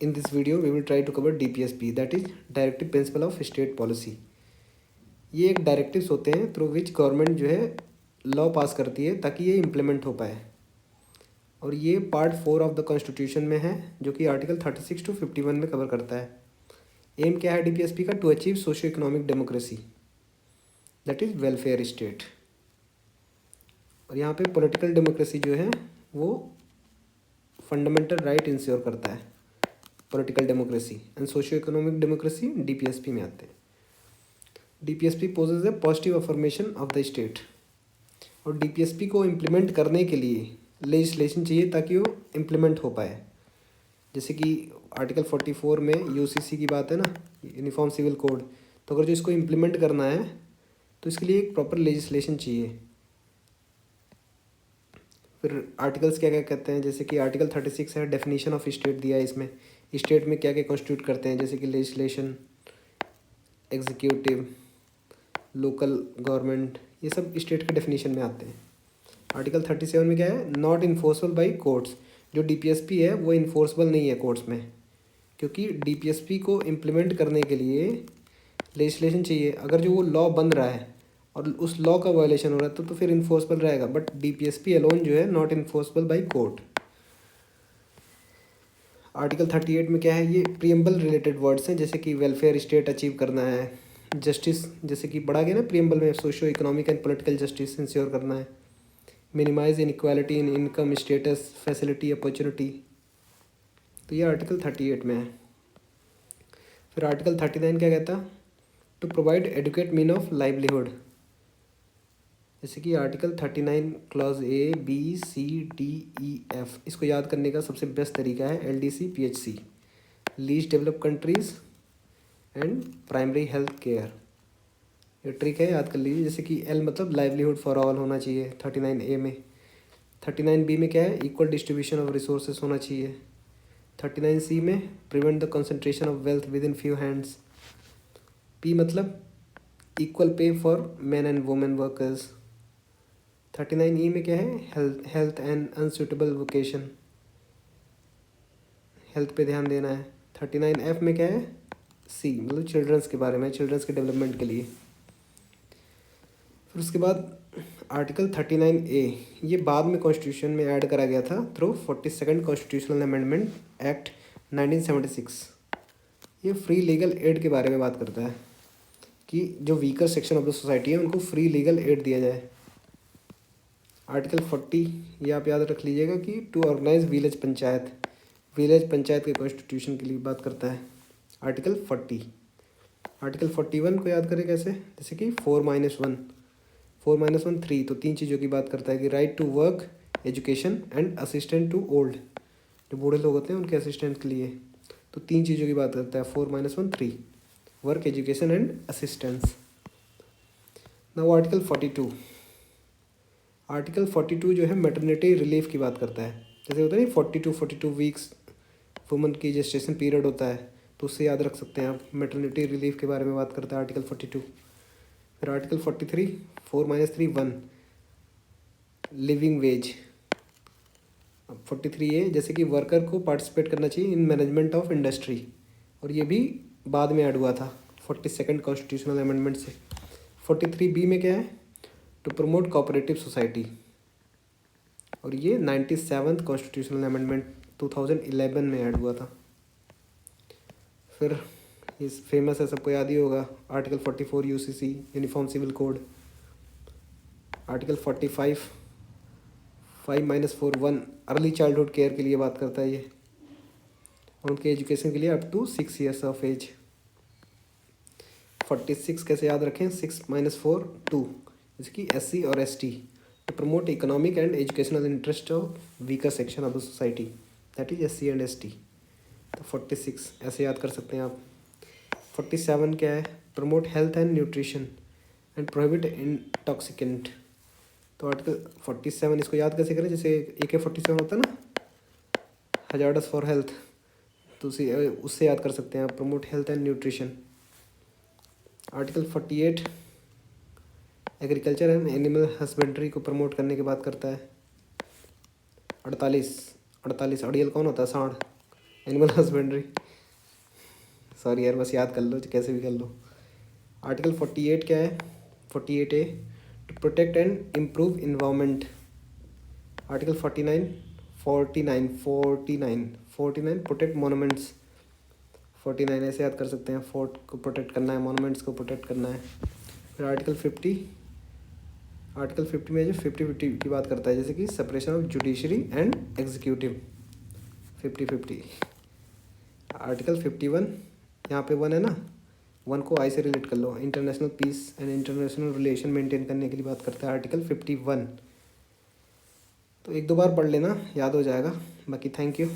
in this video we will try to cover DPSP, that is Directive Principle of State Policy। ये एक directives होते हैं through which government जो है law पास करती है ताकि ये इम्प्लीमेंट हो पाए, और ये पार्ट 4 ऑफ द कॉन्स्टिट्यूशन में है जो कि आर्टिकल 36 to 51 में कवर करता है। एम क्या है डीपीएसपी का? To achieve socio economic democracy, that is welfare state. और यहाँ पे पॉलिटिकल डेमोक्रेसी जो है वो फंडामेंटल राइट इंश्योर करता है, political democracy and socio economic democracy DPSP में आते हैं। DPSP poses a positive affirmation of the state, और डीपीएसपी को इम्प्लीमेंट करने के लिए लेजिस्लेशन चाहिए ताकि वो इम्प्लीमेंट हो पाए। जैसे कि आर्टिकल 44 में यूसीसी की बात है ना, यूनिफॉर्म सिविल कोड, तो अगर जो इसको इम्प्लीमेंट करना है तो इसके लिए एक प्रॉपर लेजिस्लेशन चाहिए। फिर आर्टिकल्स क्या क्या कहते हैं, जैसे कि आर्टिकल 36 है, डेफिनेशन ऑफ स्टेट दिया है इसमें, स्टेट में क्या क्या कॉन्स्टिट्यूट करते हैं, जैसे कि लेजिस्लेशन, एग्जीक्यूटिव, लोकल गवर्नमेंट, ये सब स्टेट के डेफिनेशन में आते हैं। आर्टिकल 37 में क्या है? Not enforceable by courts. जो डीपीएसपी है वो इन्फोर्सबल नहीं है कोर्ट्स में, क्योंकि डीपीएसपी को इम्प्लीमेंट करने के लिए लेजिस्लेशन चाहिए। अगर जो वो लॉ बन रहा है और उस लॉ का वायलेशन हो रहा है तो फिर इन्फोर्सबल रहेगा, बट डीपीएसपी अलोन जो है not enforceable by court. Article 38 में क्या है? ये प्रियम्बल रिलेटेड वर्ड्स हैं, जैसे कि वेलफेयर स्टेट अचीव करना है, जस्टिस, जैसे कि पढ़ा गया ना प्रियम्बल में, socio economic and political justice ensure करना है, minimise inequality in income status facility opportunity, तो ये आर्टिकल 38 में है। फिर आर्टिकल 39 क्या कहता? To provide adequate mean of livelihood, जैसे कि article 39 clause A B C D E F, इसको याद करने का सबसे बेस्ट तरीका है LDC PHC, least develop countries and primary health care. ये ट्रिक है, याद कर लीजिए। जैसे कि L मतलब लाइवलीहुड फॉर ऑल होना चाहिए 39A में। 39B में क्या है? इक्वल डिस्ट्रीब्यूशन ऑफ रिसोर्सेज होना चाहिए। 39C में prevent the concentration of wealth within few hands. P मतलब equal pay for man and women workers. 39E में क्या है? Health and unsuitable vocation, health पे ध्यान देना है। 39F में क्या है? C मतलब चिल्ड्रंस के बारे में, चिल्ड्रंस के डेवलपमेंट के लिए। फिर उसके बाद आर्टिकल 39A ये बाद में कॉन्स्टिट्यूशन में ऐड करा गया था through 42nd constitutional amendment act 1976। ये फ्री लीगल एड के बारे में बात करता है कि जो weaker section of the society है उनको फ्री लीगल एड दिया जाए। आर्टिकल 40 ये आप याद रख लीजिएगा कि to organise village panchayat, village panchayat के कॉन्स्टिट्यूशन के लिए बात करता है आर्टिकल 40। आर्टिकल 41 को याद करें कैसे? जैसे कि 4-1 3, तो 3 चीज़ों की बात करता है कि right to work, education and assistant to old, जो बूढ़े लोग होते हैं उनके असिस्टेंट के लिए, तो 3 चीज़ों की बात करता है 4-1 3, work, education and assistance. Now article 42, article 42 जो है मैटरनिटी रिलीफ की बात करता है। जैसे होता है नहीं 42 वीक्स वुमन की जेस्टेशन पीरियड होता है, तो उससे याद रख सकते हैं आप, मैटरनिटी रिलीफ के बारे में बात करता है आर्टिकल 42। फिर आर्टिकल 43 4-3 लिविंग वेज। अब 43A जैसे कि वर्कर को पार्टिसिपेट करना चाहिए इन मैनेजमेंट ऑफ इंडस्ट्री, और ये भी बाद में ऐड हुआ था 42nd कॉन्स्टिट्यूशनल अमेंडमेंट से। 43B में क्या है? टू प्रमोट कोऑपरेटिव सोसाइटी, और ये 97th कॉन्स्टिट्यूशनल अमेंडमेंट 2011 में ऐड हुआ था। फिर इस फेमस है, सबको याद ही होगा, article 44 UCC uniform civil code. Article 45 5-4 early childhood care के लिए बात करता है ये, और उनके एजुकेशन के लिए up to 6 years of age. 46 कैसे याद रखें? 6-4 2, जैसे कि SC और ST, to promote economic and educational interest of weaker section of the society, that is SC and ST। तो 46 ऐसे याद कर सकते हैं आप। 47 क्या है? Promote health and nutrition and prohibit intoxicant. तो आर्टिकल 47 इसको याद कैसे करें? जैसे AK-47 होता है ना, हजार्डस फॉर हेल्थ, तो उससे याद कर सकते हैं आप, promote health and nutrition. Article 48 agriculture and animal husbandry को प्रमोट करने की बात करता है। 48 अड़ियल कौन होता है? सांड, एनिमल हस्बेंड्री, सॉरी यार, बस याद कर लो कैसे भी कर लो। आर्टिकल 48 क्या है? 48A, to protect and improve environment. Article 49, 49, 49, 49 protect monuments. 49 ऐसे याद कर सकते हैं, फोर्ट को प्रोटेक्ट करना है, मोनूमेंट्स को प्रोटेक्ट करना है। फिर आर्टिकल 50, आर्टिकल 50 में जो 50-50 की बात करता है, जैसे कि separation of judiciary and executive, 50-50। Article 51, यहाँ पे 1 है ना, 1 को आई से रिलेट कर लो, international peace and international relation maintain करने के लिए बात करता है आर्टिकल 51। तो एक दो बार पढ़ लेना, याद हो जाएगा। बाकी थैंक यू।